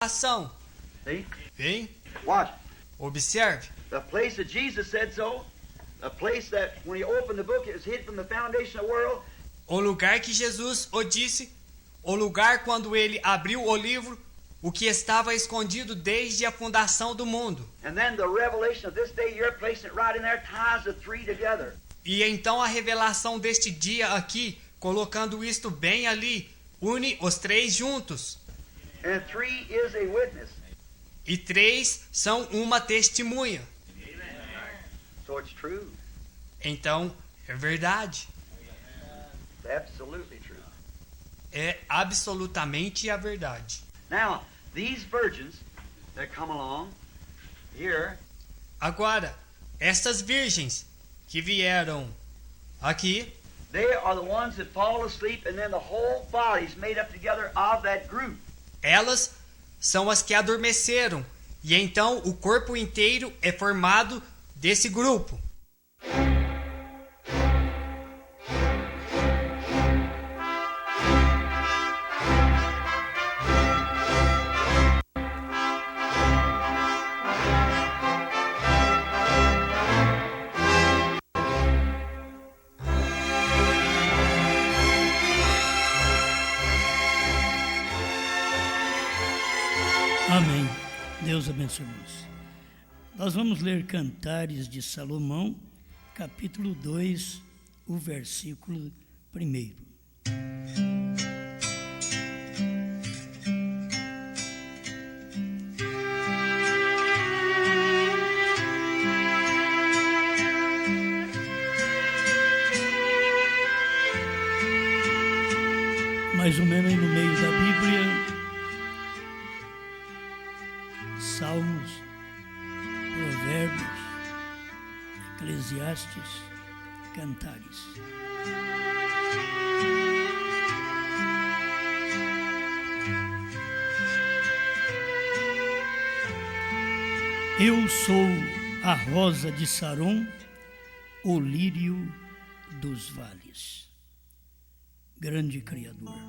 ação. See? Vem, Watch. observe. The place that Jesus said so, a place that when he opened the book, it was hid from the foundation of the world. O lugar que Jesus o disse, o lugar quando ele abriu o livro, o que estava escondido desde a fundação do mundo. And then the revelation of this day, you're placing it right in there, ties the three together. E então a revelação deste dia aqui, colocando isto bem ali, une os três juntos. And three is a witness. E três são uma testemunha. So it's true. Então, é verdade. It's absolutely true. É absolutamente a verdade. Now, these virgins that come along here, Agora, estas virgens que vieram aqui, they are the ones that fall asleep, and then the whole body is made up together of that group. elas são as que adormeceram. E então o corpo inteiro é formado desse grupo. Amém. Deus abençoe nos. Nós vamos ler Cantares de Salomão, capítulo 2, o versículo 1. Mais ou menos no meio da Bíblia, Salmos, Provérbios, Eclesiastes, Cantares. Eu sou a rosa de Saron, o lírio dos vales. Grande Criador,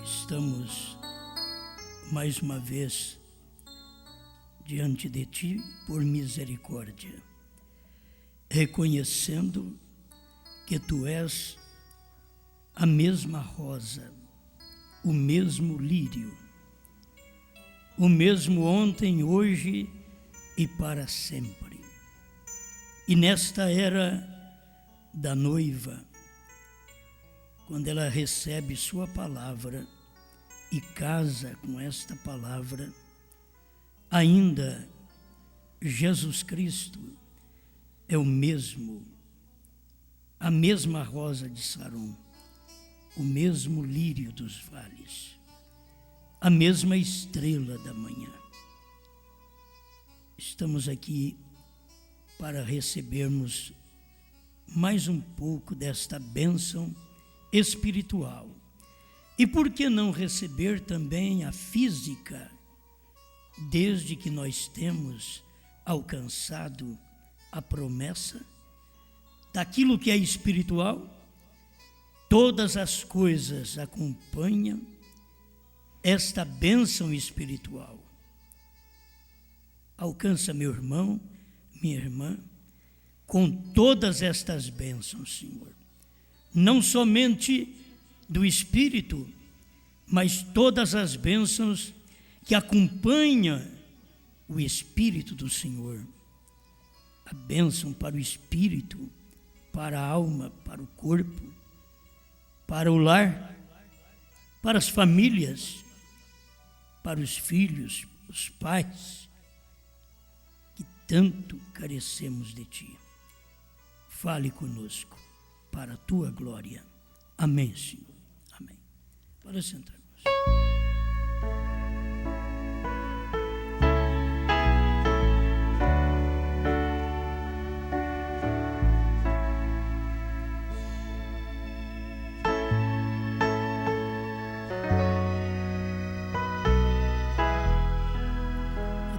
estamos mais uma vez diante de Ti por misericórdia, reconhecendo que Tu és a mesma rosa, o mesmo lírio, o mesmo ontem, hoje e para sempre. E nesta era da noiva, quando ela recebe Sua palavra e casa com esta palavra, ainda Jesus Cristo é o mesmo, a mesma rosa de Saron, o mesmo lírio dos vales, a mesma estrela da manhã. Estamos aqui para recebermos mais um pouco desta bênção espiritual. E por que não receber também a física, desde que nós temos alcançado a promessa daquilo que é espiritual? Todas as coisas acompanham esta bênção espiritual. Alcança, meu irmão, minha irmã, com todas estas bênçãos, Senhor. Não somente do Espírito, mas todas as bênçãos que acompanham o Espírito do Senhor. A bênção para o Espírito, para a alma, para o corpo, para o lar, para as famílias, para os filhos, os pais, que tanto carecemos de Ti. Fale conosco, para a Tua glória. Amém, Senhor. Amém. Para sentarmos.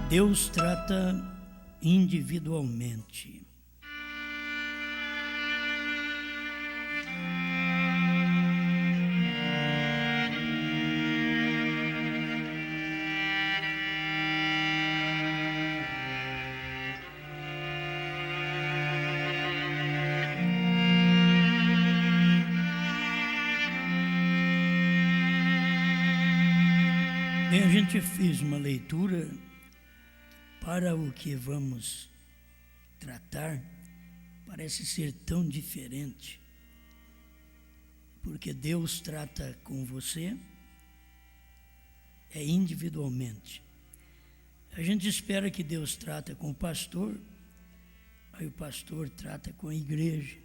Deus trata individualmente. Bem, a gente fez uma leitura para o que vamos tratar, parece ser tão diferente, porque Deus trata com você individualmente. A gente espera que Deus trata com o pastor, aí o pastor trata com a igreja,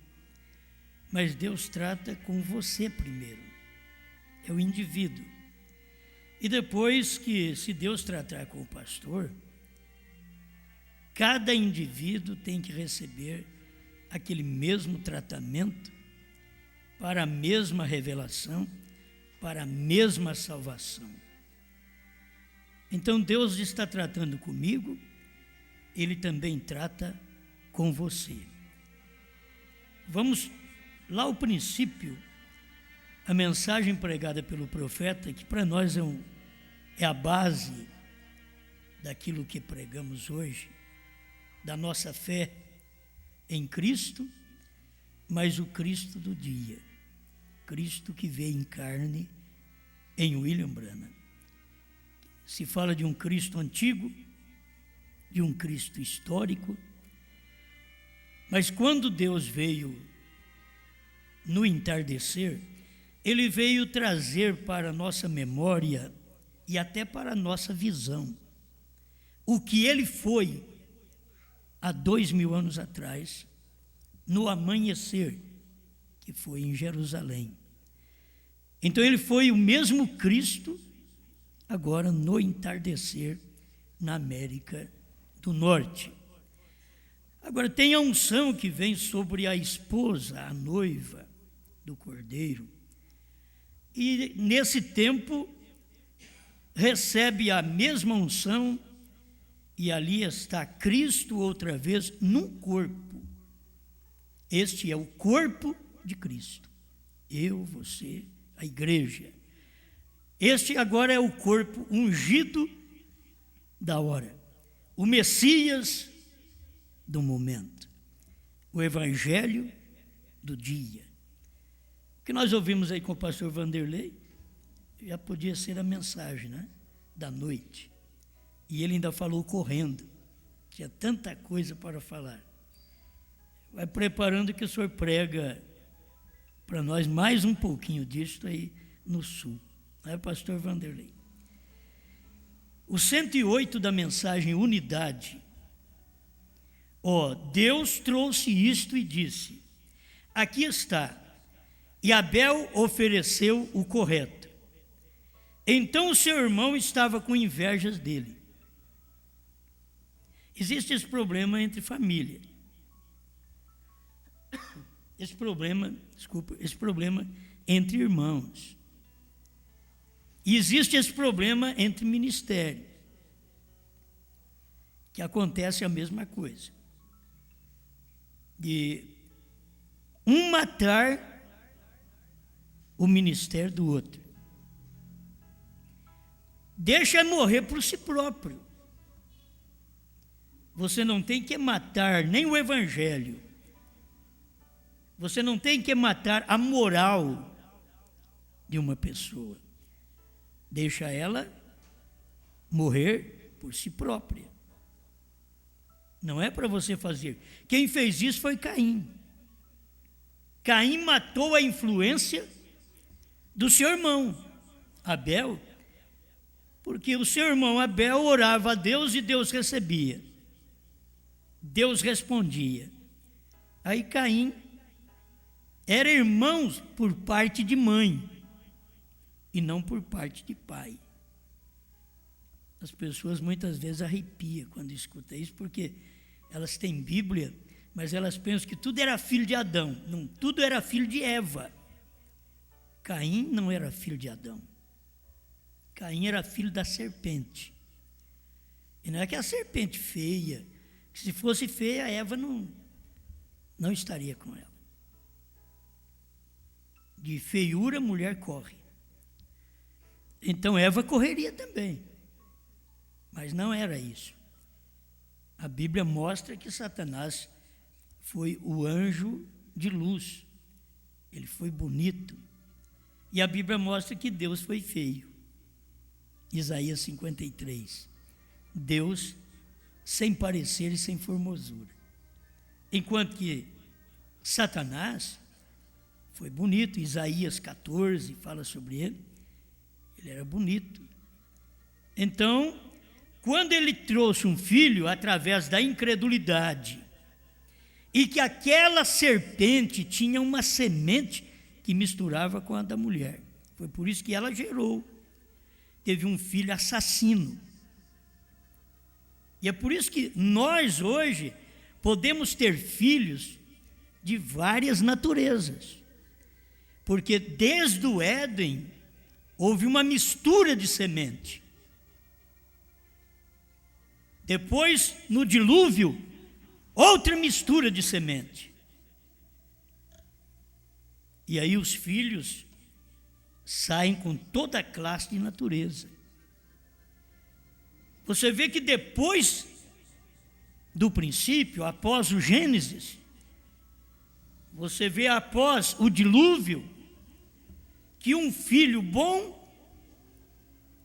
mas Deus trata com você primeiro, é o indivíduo. E depois que, se Deus tratar com o pastor, cada indivíduo tem que receber aquele mesmo tratamento para a mesma revelação, para a mesma salvação. Então Deus está tratando comigo, Ele também trata com você. Vamos lá ao princípio, a mensagem pregada pelo profeta, que para nós é a base daquilo que pregamos hoje, da nossa fé em Cristo, mas o Cristo do dia, Cristo que veio em carne em William Branham. Se fala de um Cristo antigo, de um Cristo histórico, mas quando Deus veio no entardecer, Ele veio trazer para a nossa memória e até para a nossa visão o que Ele foi há 2000 anos atrás, no amanhecer, que foi em Jerusalém. Então Ele foi o mesmo Cristo, agora no entardecer, na América do Norte. Agora tem a unção que vem sobre a esposa, a noiva do Cordeiro, e nesse tempo recebe a mesma unção, e ali está Cristo outra vez num corpo. Este é o corpo de Cristo. Eu, você, a igreja. Este agora é o corpo ungido da hora. O Messias do momento. O Evangelho do dia. O que nós ouvimos aí com o pastor Vanderlei já podia ser a mensagem, né, da noite. E ele ainda falou correndo. Tinha tanta coisa para falar. Vai preparando que o senhor prega para nós mais um pouquinho disso aí no sul. Não é, pastor Vanderlei? O 108 da mensagem Unidade. Deus trouxe isto e disse: aqui está. E Abel ofereceu o correto. Então o seu irmão estava com invejas dele. Existe esse problema entre família. Esse problema entre irmãos. E existe esse problema entre ministérios, que acontece a mesma coisa. De um matar o ministério do outro. Deixa morrer por si próprio. Você não tem que matar nem o Evangelho. Você não tem que matar a moral de uma pessoa. Deixa ela morrer por si própria. Não é para você fazer. Quem fez isso foi Caim. Caim matou a influência do seu irmão Abel, porque o seu irmão Abel orava a Deus e Deus recebia. Deus respondia. Aí Caim era irmão por parte de mãe e não por parte de pai. As pessoas muitas vezes arrepiam quando escutam isso, porque elas têm Bíblia, mas elas pensam que tudo era filho de Adão. Não, tudo era filho de Eva. Caim não era filho de Adão. Caim era filho da serpente. E não é que a serpente feia, que se fosse feia, Eva não estaria com ela. De feiura, a mulher corre. Então Eva correria também. Mas não era isso. A Bíblia mostra que Satanás foi o anjo de luz. Ele foi bonito. E a Bíblia mostra que Deus foi feio. Isaías 53. Deus sem parecer e sem formosura. Enquanto que Satanás foi bonito, Isaías 14 fala sobre ele, ele era bonito. Então, quando ele trouxe um filho através da incredulidade, e que aquela serpente tinha uma semente que misturava com a da mulher, foi por isso que ela gerou, teve um filho assassino. E é por isso que nós hoje podemos ter filhos de várias naturezas, porque desde o Éden houve uma mistura de semente. Depois, no dilúvio, outra mistura de semente. E aí os filhos saem com toda a classe de natureza. Você vê que depois do princípio, após o Gênesis, você vê após o dilúvio, que um filho bom,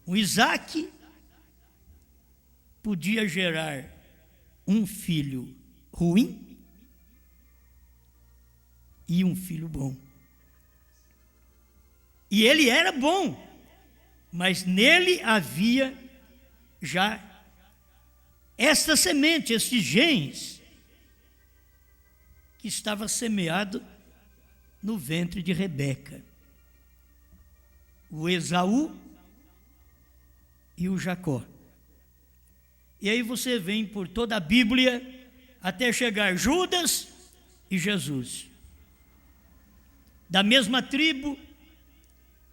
o Isaque, podia gerar um filho ruim e um filho bom. E ele era bom, mas nele havia já esta semente, esses genes, que estava semeado no ventre de Rebeca. O Esaú e o Jacó. E aí você vem por toda a Bíblia até chegar Judas e Jesus. Da mesma tribo,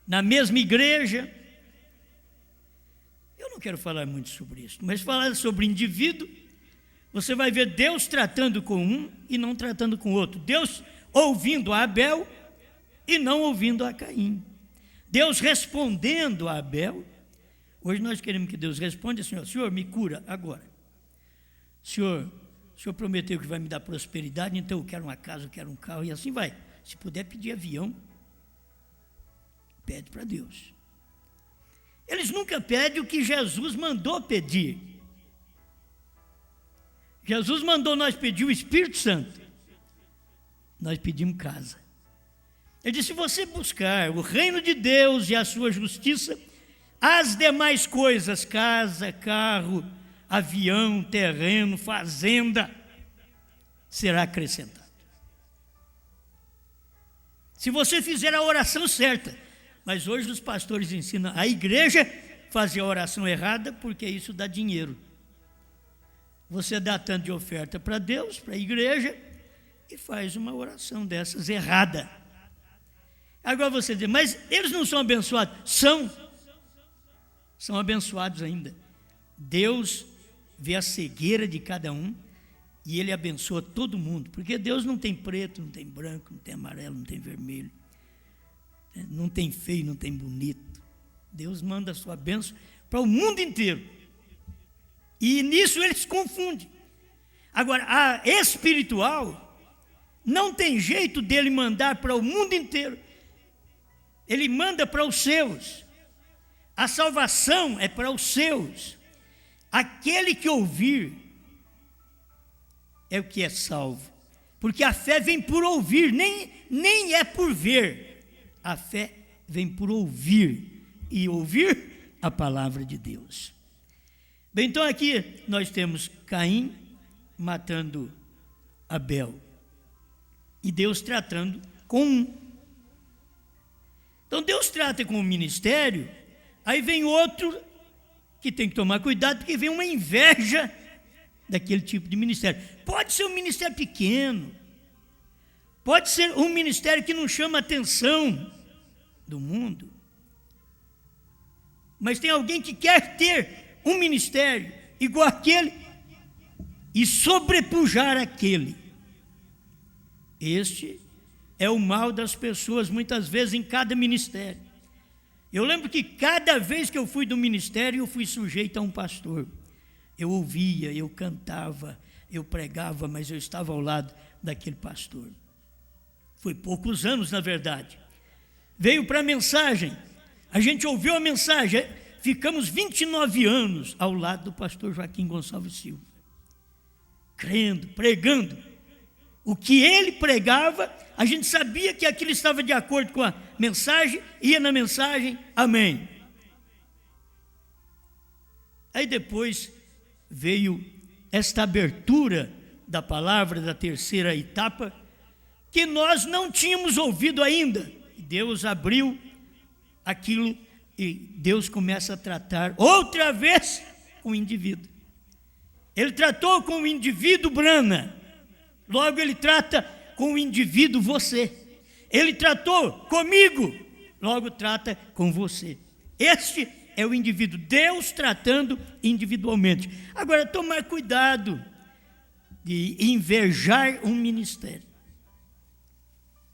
na mesma igreja. Eu não quero falar muito sobre isso, mas falar sobre indivíduo, você vai ver Deus tratando com um e não tratando com o outro. Deus ouvindo a Abel e não ouvindo a Caim. Deus respondendo a Abel. Hoje nós queremos que Deus responda assim: Senhor, me cura agora. O Senhor prometeu que vai me dar prosperidade, então eu quero uma casa, eu quero um carro, e assim vai. Se puder pedir avião, pede para Deus. Eles nunca pedem o que Jesus mandou pedir. Jesus mandou nós pedir o Espírito Santo. Nós pedimos casa. Ele disse: se você buscar o reino de Deus e a sua justiça, as demais coisas, casa, carro, avião, terreno, fazenda, será acrescentado. Se você fizer a oração certa. Mas hoje os pastores ensinam a igreja a fazer a oração errada, porque isso dá dinheiro. Você dá tanto de oferta para Deus, para a igreja, e faz uma oração dessas errada. Agora você diz: mas eles não são abençoados? São abençoados ainda. Deus vê a cegueira de cada um e Ele abençoa todo mundo, porque Deus não tem preto, não tem branco, não tem amarelo, não tem vermelho, não tem feio, não tem bonito. Deus manda a sua bênção para o mundo inteiro. E nisso eles se confundem. Agora, a espiritual não tem jeito dele mandar para o mundo inteiro. Ele manda para os seus. A salvação é para os seus. Aquele que ouvir é o que é salvo. Porque a fé vem por ouvir, nem é por ver. A fé vem por ouvir, e ouvir a palavra de Deus. Bem, então aqui nós temos Caim matando Abel, e Deus tratando com um. Então Deus trata com o ministério, aí vem outro que tem que tomar cuidado, porque vem uma inveja daquele tipo de ministério. Pode ser um ministério pequeno, pode ser um ministério que não chama atenção do mundo, mas tem alguém que quer ter um ministério igual aquele e sobrepujar aquele. Este é o mal das pessoas, muitas vezes, em cada ministério. Eu lembro que cada vez que eu fui do ministério, eu fui sujeito a um pastor. Eu ouvia, eu cantava, eu pregava, mas eu estava ao lado daquele pastor. Foi poucos anos, na verdade. Veio para a mensagem, a gente ouviu a mensagem, ficamos 29 anos ao lado do pastor Joaquim Gonçalves Silva, crendo, pregando. O que ele pregava, a gente sabia que aquilo estava de acordo com a mensagem, ia na mensagem, amém. Aí depois veio esta abertura da palavra, da terceira etapa, que nós não tínhamos ouvido ainda. Deus abriu aquilo e Deus começa a tratar outra vez com o indivíduo. Ele tratou com o indivíduo Brana, logo ele trata com o indivíduo você. Ele tratou comigo, logo trata com você. Este é o indivíduo, Deus tratando individualmente. Agora, tomar cuidado de invejar um ministério.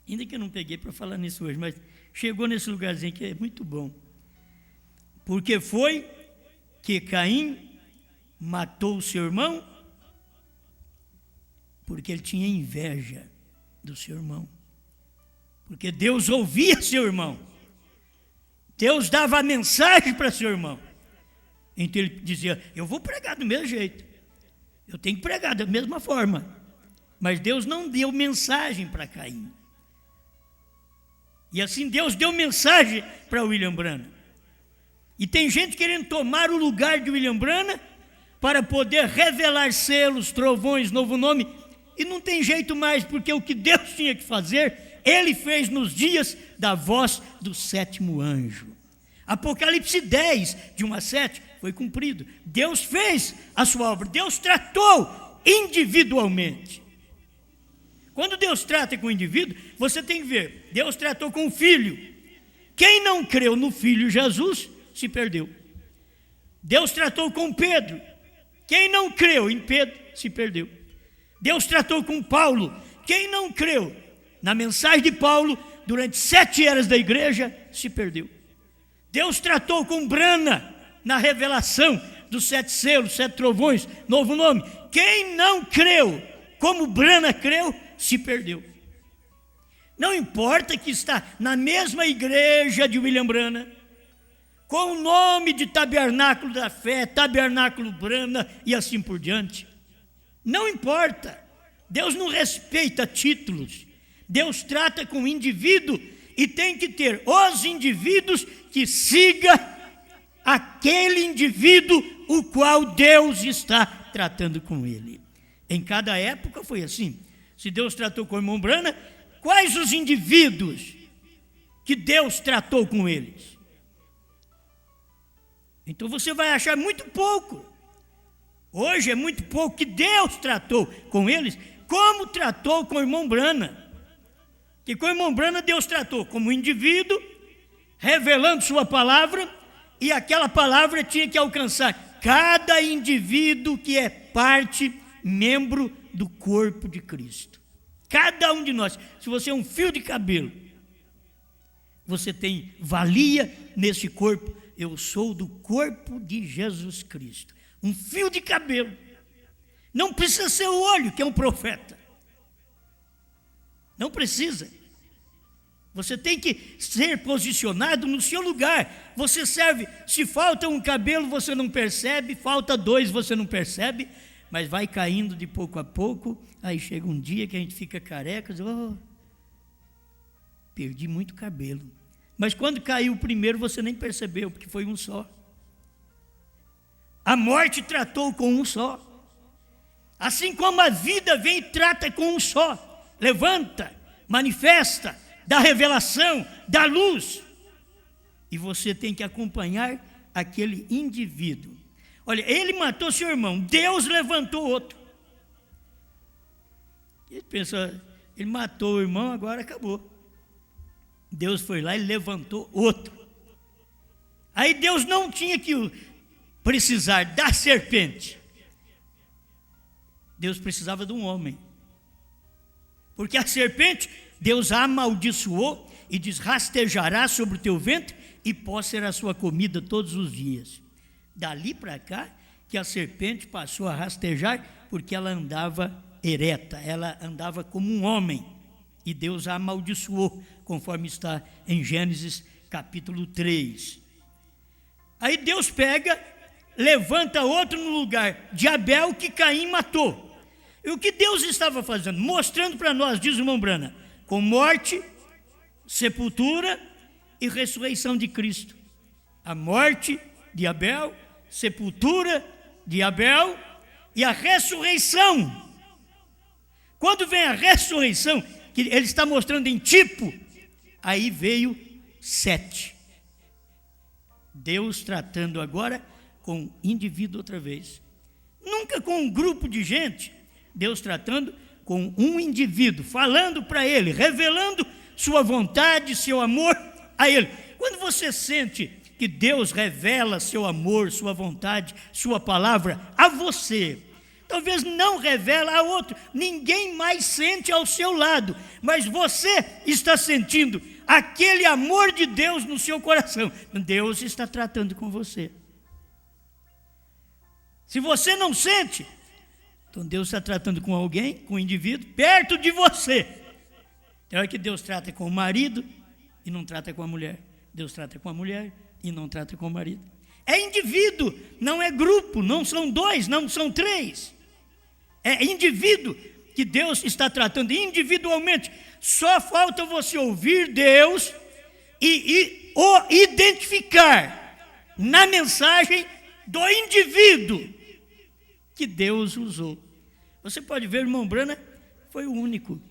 Ainda que eu não peguei para falar nisso hoje, mas chegou nesse lugarzinho que é muito bom. Porque foi que Caim matou o seu irmão, porque ele tinha inveja do seu irmão. Porque Deus ouvia seu irmão. Deus dava a mensagem para seu irmão. Então ele dizia, eu vou pregar do mesmo jeito. Eu tenho que pregar da mesma forma. Mas Deus não deu mensagem para Caim. E assim Deus deu mensagem para William Branham. E tem gente querendo tomar o lugar de William Branham para poder revelar selos, trovões, novo nome. E não tem jeito mais, porque o que Deus tinha que fazer, Ele fez nos dias da voz do sétimo anjo. Apocalipse 10, de 1 a 7, foi cumprido. Deus fez a sua obra, Deus tratou individualmente. Quando Deus trata com o indivíduo, você tem que ver, Deus tratou com o filho. Quem não creu no filho Jesus, se perdeu. Deus tratou com Pedro. Quem não creu em Pedro, se perdeu. Deus tratou com Paulo. Quem não creu na mensagem de Paulo, durante 7 eras da igreja, se perdeu. Deus tratou com Brana, na revelação dos 7 selos, 7 trovões, novo nome. Quem não creu, como Brana creu, se perdeu. Não importa que está na mesma igreja de William Branham, com o nome de Tabernáculo da Fé, Tabernáculo Brana e assim por diante. Não importa. Deus não respeita títulos. Deus trata com o indivíduo e tem que ter os indivíduos que siga aquele indivíduo o qual Deus está tratando com ele. Em cada época foi assim. Se Deus tratou com o irmão Branham, quais os indivíduos que Deus tratou com eles? Então você vai achar muito pouco. Hoje é muito pouco que Deus tratou com eles, como tratou com o irmão Branham. Que com o irmão Branham Deus tratou como indivíduo, revelando sua palavra, e aquela palavra tinha que alcançar cada indivíduo que é parte, membro do corpo de Cristo. Cada um de nós. Se você é um fio de cabelo, você tem valia nesse corpo. Eu sou do corpo de Jesus Cristo. Um fio de cabelo. Não precisa ser o olho, que é um profeta. Não precisa. Você tem que ser posicionado no seu lugar. Você serve, se falta um cabelo, você não percebe, falta 2, você não percebe, mas vai caindo de pouco a pouco, aí chega um dia que a gente fica careca, diz, perdi muito cabelo. Mas quando caiu o primeiro, você nem percebeu, porque foi um só. A morte tratou com um só. Assim como a vida vem e trata com um só. Levanta, manifesta, dá revelação, dá luz. E você tem que acompanhar aquele indivíduo. Olha, ele matou seu irmão, Deus levantou outro. Ele pensa, ele matou o irmão, agora acabou. Deus foi lá e levantou outro. Aí Deus não tinha que precisar da serpente. Deus precisava de um homem. Porque a serpente, Deus a amaldiçoou e diz, rastejará sobre o teu ventre e pó será a sua comida todos os dias. Dali para cá, que a serpente passou a rastejar, porque ela andava ereta, ela andava como um homem. E Deus a amaldiçoou, conforme está em Gênesis capítulo 3. Aí Deus pega, levanta outro no lugar de Abel que Caim matou. E o que Deus estava fazendo? Mostrando para nós, diz o irmão Brana, com morte, sepultura e ressurreição de Cristo. A morte de Abel, sepultura de Abel e a ressurreição. Quando vem a ressurreição, que ele está mostrando em tipo, aí veio 7. Deus tratando agora com indivíduo outra vez. Nunca com um grupo de gente, Deus tratando com um indivíduo, falando para ele, revelando sua vontade, seu amor a ele. Quando você sente que Deus revela seu amor, sua vontade, sua palavra a você, talvez não revela a outro, ninguém mais sente ao seu lado, mas você está sentindo aquele amor de Deus no seu coração. Deus está tratando com você. Se você não sente, então Deus está tratando com alguém, com um indivíduo, perto de você. Tem hora que Deus trata com o marido e não trata com a mulher. Deus trata com a mulher e não trata com o marido. É indivíduo, não é grupo, não são 2, não são 3. É indivíduo que Deus está tratando individualmente. Só falta você ouvir Deus e o identificar na mensagem do indivíduo que Deus usou. Você pode ver, irmão Brana foi o único.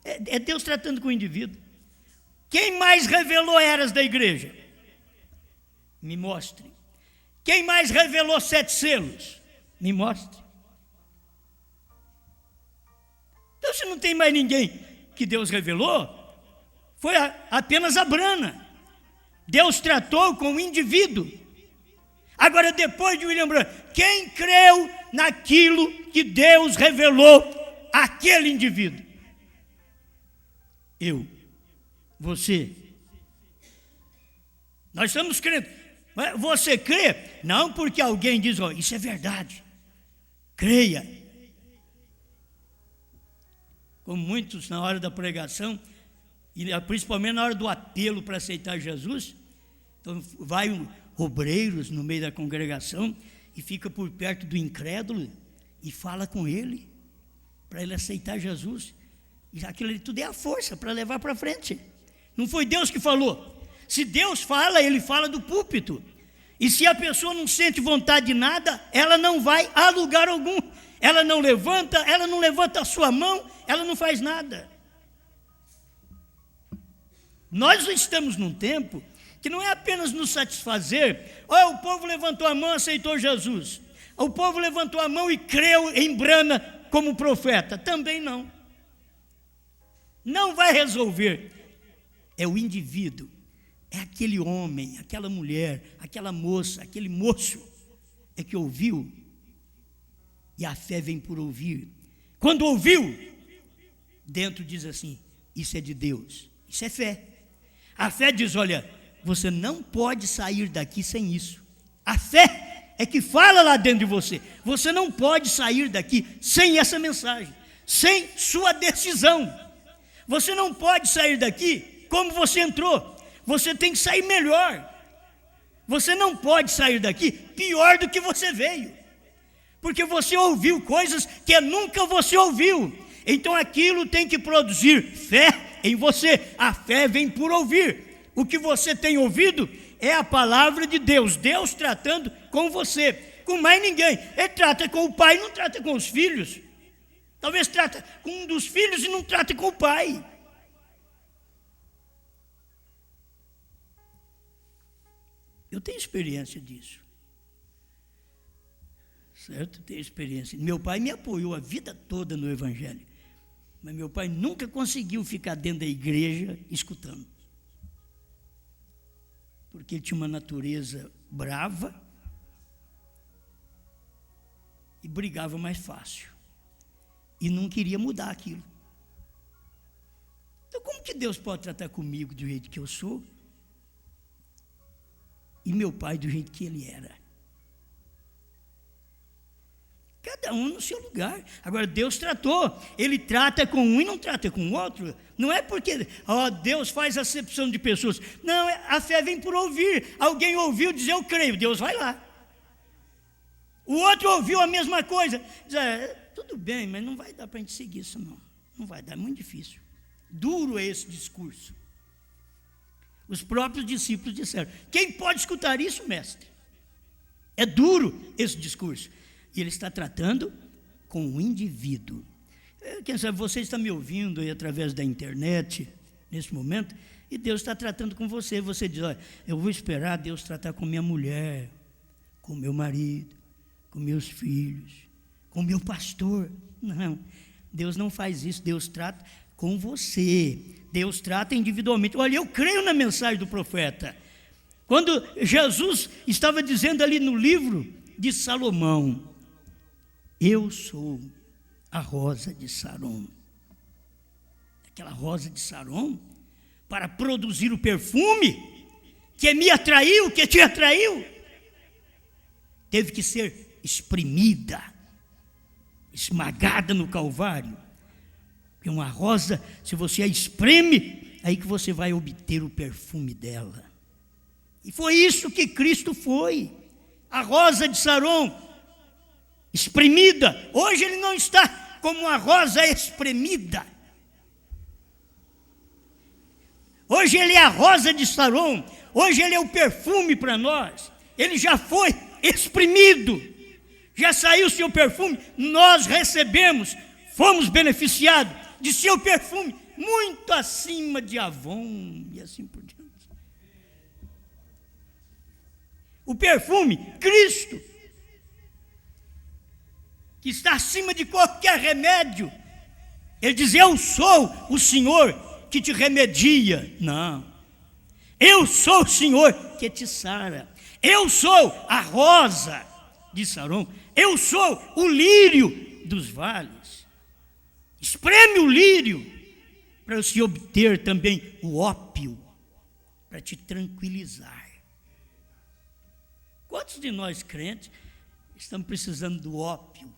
É Deus tratando com o indivíduo. Quem mais revelou eras da igreja? Me mostre. Quem mais revelou 7 selos? Me mostre. Então, se não tem mais ninguém que Deus revelou, foi apenas a Brana. Deus tratou com o indivíduo. Agora, depois de William Branham, quem creu naquilo que Deus revelou àquele indivíduo? Eu, você. Nós estamos crendo. Você crê? Não porque alguém diz, isso é verdade. Creia. Como muitos na hora da pregação, e principalmente na hora do apelo para aceitar Jesus, então vai obreiros no meio da congregação e fica por perto do incrédulo e fala com ele, para ele aceitar Jesus. E aquilo ali tudo é a força para levar para frente. Não foi Deus que falou. Se Deus fala, ele fala do púlpito. E se a pessoa não sente vontade de nada, ela não vai a lugar algum. Ela não levanta a sua mão, ela não faz nada. Nós estamos num tempo que não é apenas nos satisfazer. O povo levantou a mão e aceitou Jesus. O povo levantou a mão e creu em Brana como profeta. Também não. Não vai resolver. É o indivíduo. É aquele homem, aquela mulher, aquela moça, aquele moço. É que ouviu. E a fé vem por ouvir. Quando ouviu, dentro diz assim, isso é de Deus. Isso é fé. A fé diz, olha, você não pode sair daqui sem isso. A fé é que fala lá dentro de você. Você não pode sair daqui sem essa mensagem, sem sua decisão. Você não pode sair daqui como você entrou. Você tem que sair melhor. Você não pode sair daqui pior do que você veio. Porque você ouviu coisas que nunca você ouviu. Então aquilo tem que produzir fé em você. A fé vem por ouvir. O que você tem ouvido é a palavra de Deus. Deus tratando com você. Com mais ninguém. Ele trata com o pai, não trata com os filhos. Talvez trata com um dos filhos e não trata com o pai. Eu tenho experiência disso. Certo? Tenho experiência. Meu pai me apoiou a vida toda no Evangelho. Mas meu pai nunca conseguiu ficar dentro da igreja escutando. Porque ele tinha uma natureza brava e brigava mais fácil. E não queria mudar aquilo. Então, como que Deus pode tratar comigo do jeito que eu sou? E meu pai do jeito que ele era? cada um no seu lugar. Agora, Deus tratou, Ele trata com um e não trata com o outro. Não é porque Deus faz acepção de pessoas. Não, a fé vem por ouvir. Alguém ouviu dizer eu creio, Deus vai lá. O outro ouviu a mesma coisa, diz, tudo bem, mas não vai dar para a gente seguir isso não. Não vai dar, é muito difícil. Duro é esse discurso. Os próprios discípulos disseram, quem pode escutar isso, mestre? É duro esse discurso. E ele está tratando com o indivíduo. Quem sabe você está me ouvindo aí através da internet, nesse momento, e Deus está tratando com você. Você diz, olha, eu vou esperar Deus tratar com minha mulher, com meu marido, com meus filhos, com meu pastor. Não, Deus não faz isso. Deus trata com você. Deus trata individualmente. Olha, eu creio na mensagem do profeta. Quando Jesus estava dizendo ali no livro de Salomão, eu sou a rosa de Saron. Aquela rosa de Saron, para produzir o perfume que me atraiu, que te atraiu, teve que ser espremida, esmagada no Calvário. Porque uma rosa, se você a espreme, aí que você vai obter o perfume dela. E foi isso que Cristo foi. A rosa de Saron, espremida. Hoje ele não está como uma rosa espremida. Hoje ele é a rosa de Saron. Hoje ele é o perfume para nós. Ele já foi exprimido. Já saiu o seu perfume. Nós recebemos, fomos beneficiados de seu perfume muito acima de Avon e assim por diante. O perfume, Cristo, que está acima de qualquer remédio. Ele diz, eu sou o Senhor que te remedia. Não, eu sou o Senhor que te sara. Eu sou a rosa de Saron. Eu sou o lírio dos vales. Espreme o lírio para se obter também o ópio, para te tranquilizar. Quantos de nós crentes estamos precisando do ópio?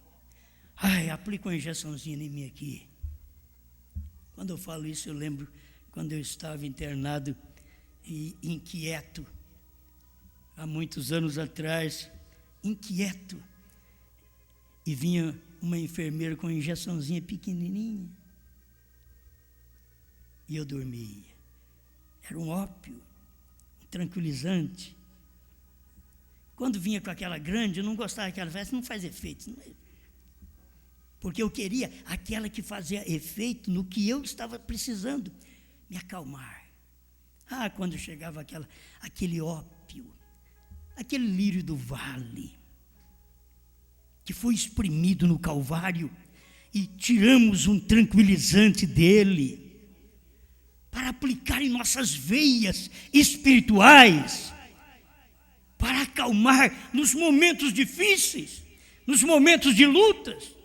Aplica uma injeçãozinha em mim aqui. Quando eu falo isso, eu lembro quando eu estava internado e inquieto, há muitos anos atrás, inquieto, e vinha uma enfermeira com uma injeçãozinha pequenininha, e eu dormia. Era um ópio, um tranquilizante. Quando vinha com aquela grande, eu não gostava daquela, não faz efeito. Porque eu queria aquela que fazia efeito no que eu estava precisando, me acalmar. Quando chegava aquele ópio, aquele lírio do vale, que foi espremido no Calvário, e tiramos um tranquilizante dele, para aplicar em nossas veias espirituais, para acalmar nos momentos difíceis, nos momentos de lutas,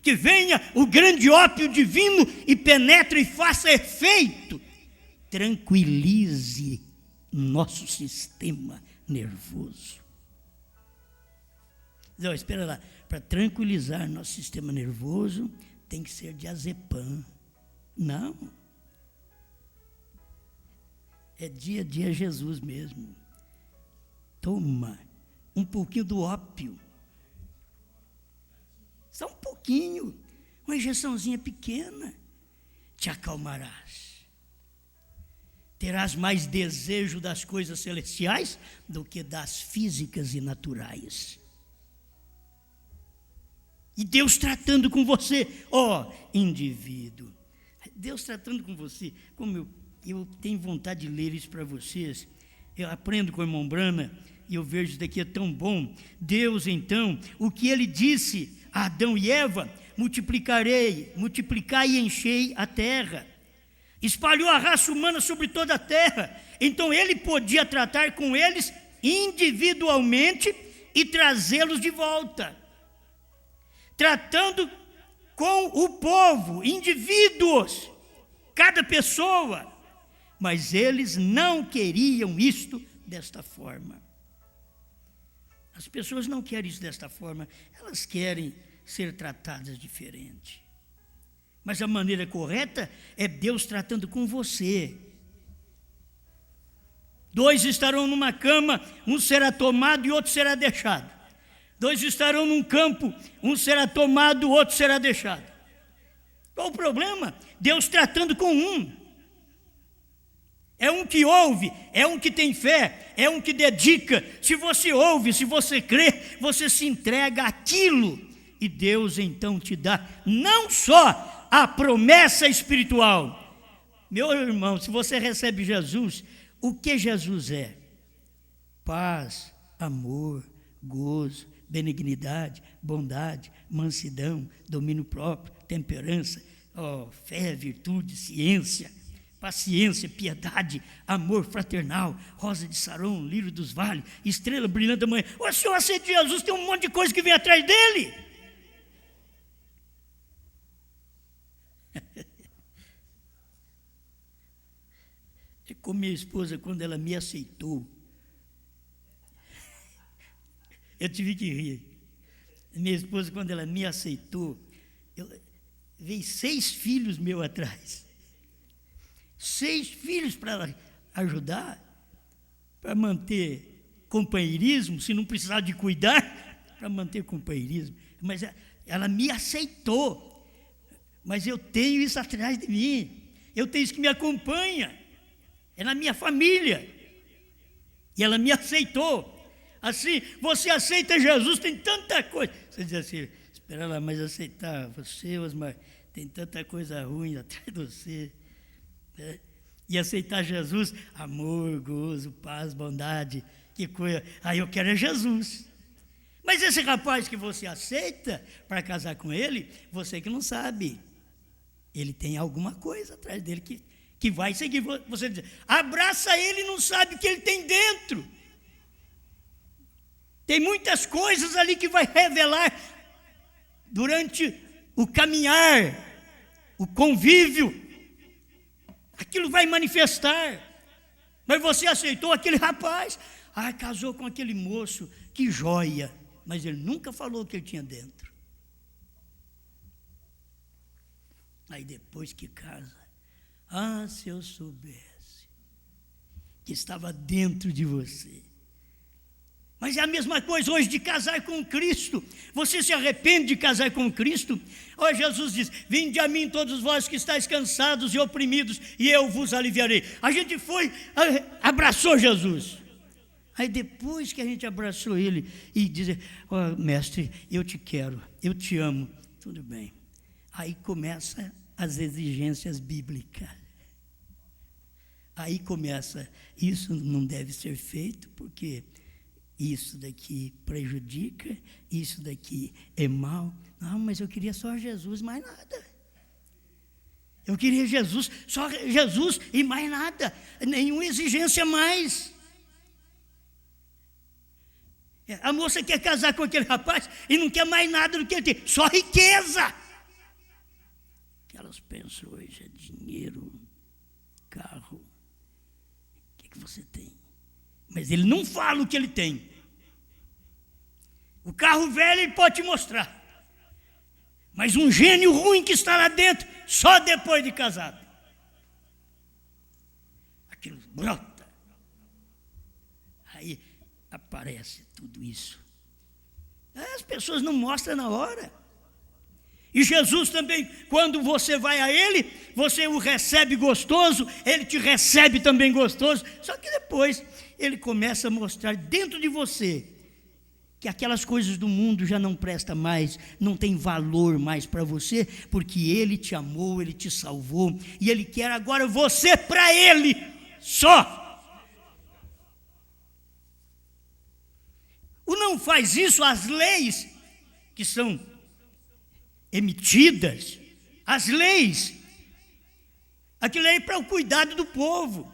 que venha o grande ópio divino e penetre e faça efeito, tranquilize nosso sistema nervoso. Não, espera lá, para tranquilizar nosso sistema nervoso, tem que ser diazepam. Não. É dia a dia Jesus mesmo. Toma um pouquinho do ópio. Só um pouquinho, uma injeçãozinha pequena, te acalmarás. Terás mais desejo das coisas celestiais do que das físicas e naturais. E Deus tratando com você, indivíduo. Deus tratando com você, como eu tenho vontade de ler isso para vocês. Eu aprendo com o irmão Brana e eu vejo isso daqui é tão bom. Deus, então, o que ele disse a Adão e Eva, multiplicai e enchei a terra. Espalhou a raça humana sobre toda a terra. Então ele podia tratar com eles individualmente e trazê-los de volta. Tratando com o povo, indivíduos, cada pessoa. Mas eles não queriam isto desta forma. As pessoas não querem isso desta forma. Elas querem ser tratadas diferente. Mas a maneira correta é Deus tratando com você. 2 estarão numa cama, um será tomado e outro será deixado. 2 estarão num campo, um será tomado, o outro será deixado. Qual o problema? Deus tratando com um. É um que ouve, é um que tem fé, é um que dedica. Se você ouve, se você crê, você se entrega àquilo. E Deus então te dá não só a promessa espiritual. Meu irmão, se você recebe Jesus, o que Jesus é? Paz, amor, gozo, benignidade, bondade, mansidão, domínio próprio, temperança, fé, virtude, ciência, paciência, piedade, amor fraternal, rosa de Saron, lírio dos vales, estrela brilhante da manhã. O senhor aceita Jesus, tem um monte de coisa que vem atrás dele. É como minha esposa, quando ela me aceitou, eu tive que rir. Minha esposa, quando ela me aceitou, veio 6 filhos meus atrás. 6 filhos para ela ajudar, para manter companheirismo, se não precisar de cuidar, para manter companheirismo. Mas ela me aceitou. Mas eu tenho isso atrás de mim. Eu tenho isso que me acompanha. É na minha família. E ela me aceitou. Assim, você aceita Jesus, tem tanta coisa. Você diz assim, espera lá, mas aceitar você, Osmar, tem tanta coisa ruim atrás de você. Né? E aceitar Jesus, amor, gozo, paz, bondade, que coisa. Aí eu quero é Jesus. Mas esse rapaz que você aceita para casar com ele, você que não sabe. Ele tem alguma coisa atrás dele que vai seguir. Você diz, abraça ele e não sabe o que ele tem dentro. Tem muitas coisas ali que vai revelar durante o caminhar, o convívio. Aquilo vai manifestar. Mas você aceitou aquele rapaz. Casou com aquele moço, que joia. Mas ele nunca falou o que ele tinha dentro. Aí depois que casa, se eu soubesse que estava dentro de você. Mas é a mesma coisa hoje de casar com Cristo. Você se arrepende de casar com Cristo? Jesus diz, vinde a mim todos vós que estáis cansados e oprimidos, e eu vos aliviarei. A gente foi, abraçou Jesus. Aí depois que a gente abraçou ele e diz, mestre, eu te quero, eu te amo, tudo bem. Aí começa as exigências bíblicas. Aí começa, isso não deve ser feito, porque isso daqui prejudica, isso daqui é mal. Não, mas eu queria só Jesus, mais nada. Eu queria Jesus, só Jesus e mais nada, nenhuma exigência mais. A moça quer casar com aquele rapaz e não quer mais nada do que ele tem, só riqueza. Que elas pensam hoje é dinheiro, carro. O que você tem? Mas ele não fala o que ele tem. O carro velho ele pode te mostrar. Mas um gênio ruim que está lá dentro, só depois de casado. Aquilo brota. Aí aparece tudo isso. As pessoas não mostram na hora. E Jesus também, quando você vai a Ele, você o recebe gostoso, Ele te recebe também gostoso. Só que depois Ele começa a mostrar dentro de você que aquelas coisas do mundo já não prestam mais, não tem valor mais para você, porque Ele te amou, Ele te salvou, e Ele quer agora você para Ele só. O não faz isso, as leis que são emitidas, as leis, aquilo é para o cuidado do povo.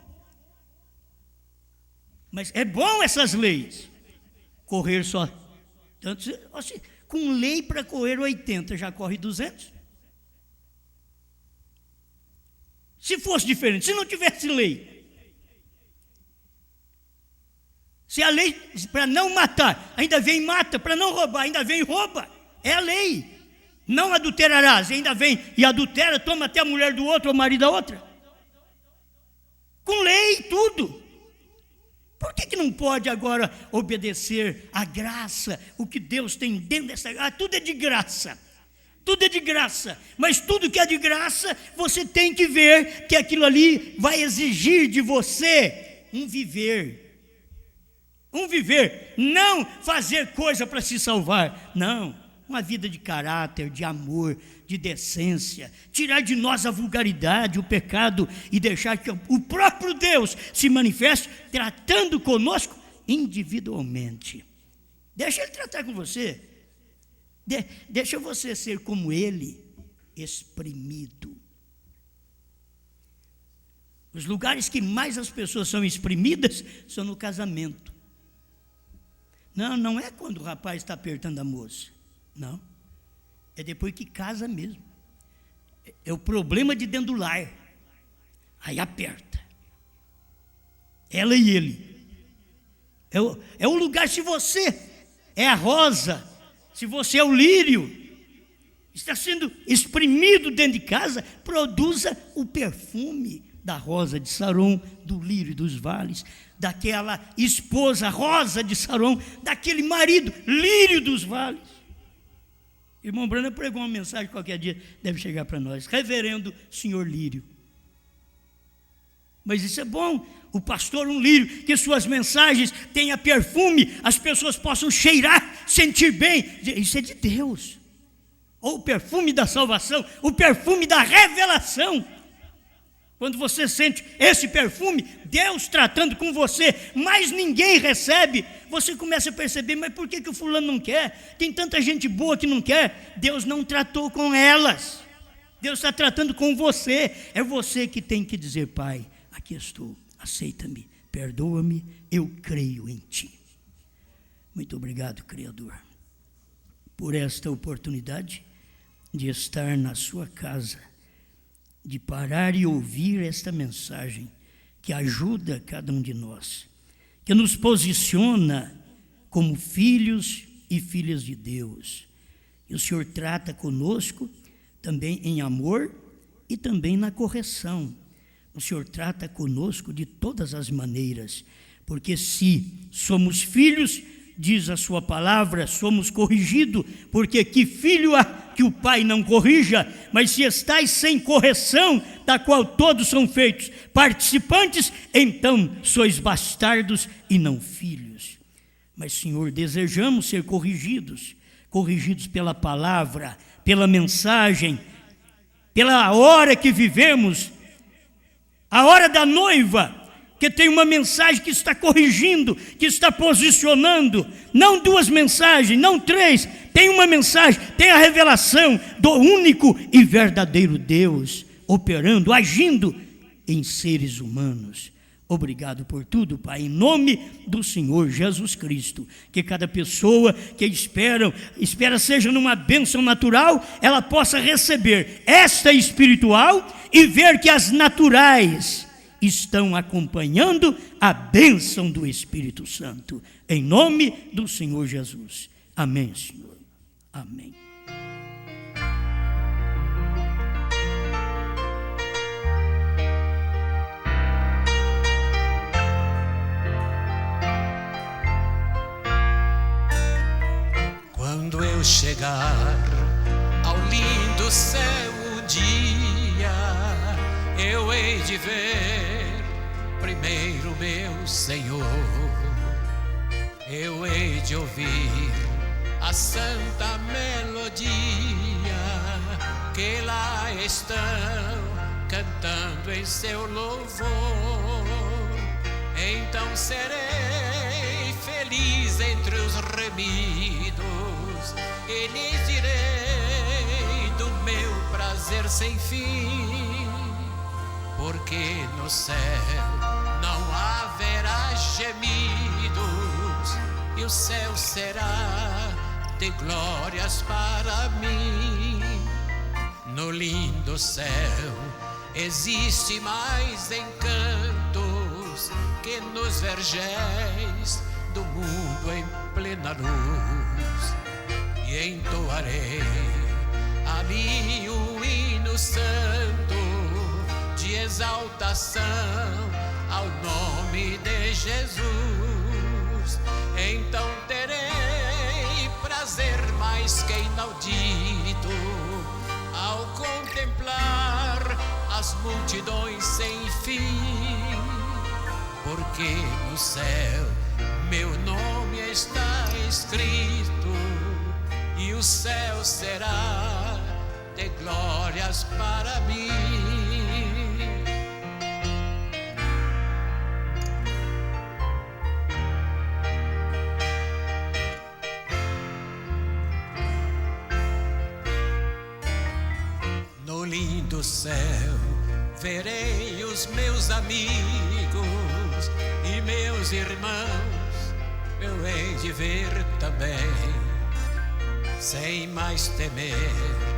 Mas é bom essas leis. Correr só, tanto, assim, com lei para correr 80, já corre 200. Se fosse diferente, se não tivesse lei, se a lei para não matar, ainda vem e mata, para não roubar, ainda vem e rouba, é a lei. Não adulterarás, ainda vem e adultera, toma até a mulher do outro ou o marido da outra. Com lei, tudo. Por que não pode agora obedecer à graça, o que Deus tem dentro dessa graça? Tudo é de graça. Tudo é de graça, mas tudo que é de graça, você tem que ver que aquilo ali vai exigir de você um viver, não fazer coisa para se salvar, não, uma vida de caráter, de amor, de decência, tirar de nós a vulgaridade, o pecado e deixar que o próprio Deus se manifeste tratando conosco individualmente. Deixa Ele tratar com você. Deixa você ser como Ele, exprimido. Os lugares que mais as pessoas são exprimidas são no casamento. Não é quando o rapaz está apertando a moça. Não. É depois que casa mesmo. É o problema de dentro do lar. Aí aperta. Ela e ele. É o lugar, se você é a rosa, se você é o lírio, está sendo exprimido dentro de casa, produza o perfume da rosa de Saron, do lírio dos vales, daquela esposa rosa de Saron, daquele marido lírio dos vales. Irmão Brana pregou uma mensagem qualquer dia, deve chegar para nós, reverendo senhor lírio. Mas isso é bom, o pastor um lírio, que suas mensagens tenham perfume, as pessoas possam cheirar, sentir bem, isso é de Deus. Ou o perfume da salvação, o perfume da revelação. Quando você sente esse perfume, Deus tratando com você, mas ninguém recebe, você começa a perceber, mas por que o fulano não quer? Tem tanta gente boa que não quer. Deus não tratou com elas, Deus está tratando com você. É você que tem que dizer: Pai, aqui estou, aceita-me, perdoa-me, eu creio em Ti. Muito obrigado, Criador, por esta oportunidade de estar na sua casa, de parar e ouvir esta mensagem que ajuda cada um de nós, que nos posiciona como filhos e filhas de Deus. E o Senhor trata conosco também em amor e também na correção. O Senhor trata conosco de todas as maneiras, porque se somos filhos, diz a sua palavra, somos corrigidos, porque que filho há que o pai não corrija? Mas se estáis sem correção, da qual todos são feitos participantes, então sois bastardos e não filhos. Mas, Senhor, desejamos ser corrigidos pela palavra, pela mensagem, pela hora que vivemos, a hora da noiva, que tem uma mensagem que está corrigindo, que está posicionando, não duas mensagens, não três, tem uma mensagem, tem a revelação do único e verdadeiro Deus, operando, agindo em seres humanos. Obrigado por tudo, Pai, em nome do Senhor Jesus Cristo, que cada pessoa que espera seja numa bênção natural, ela possa receber esta espiritual e ver que as naturais estão acompanhando a bênção do Espírito Santo, em nome do Senhor Jesus. Amém, Senhor. Amém. Quando eu chegar ao lindo céu um dia, eu hei de ver primeiro meu Senhor. Eu hei de ouvir a santa melodia que lá estão cantando em seu louvor. Então serei feliz entre os remidos e lhes direi do meu prazer sem fim, porque no céu não haverá gemidos e o céu será de glórias para mim. No lindo céu existe mais encantos que nos vergéis do mundo em plena luz, e entoarei ali o hino santo de exaltação ao nome de Jesus. Então terei prazer mais que inaudito ao contemplar as multidões sem fim, porque no céu meu nome está escrito e o céu será de glórias para mim. No lindo céu verei os meus amigos e meus irmãos, eu hei de ver também, sem mais temer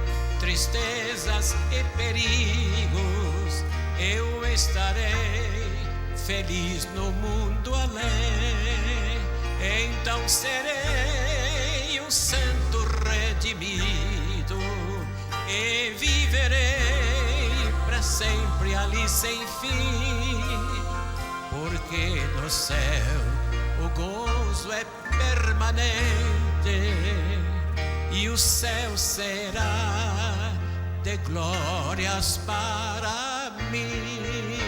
tristezas e perigos. Eu estarei feliz no mundo além. Então serei um santo redimido e viverei para sempre ali sem fim, porque no céu o gozo é permanente e o céu será de glórias para mim.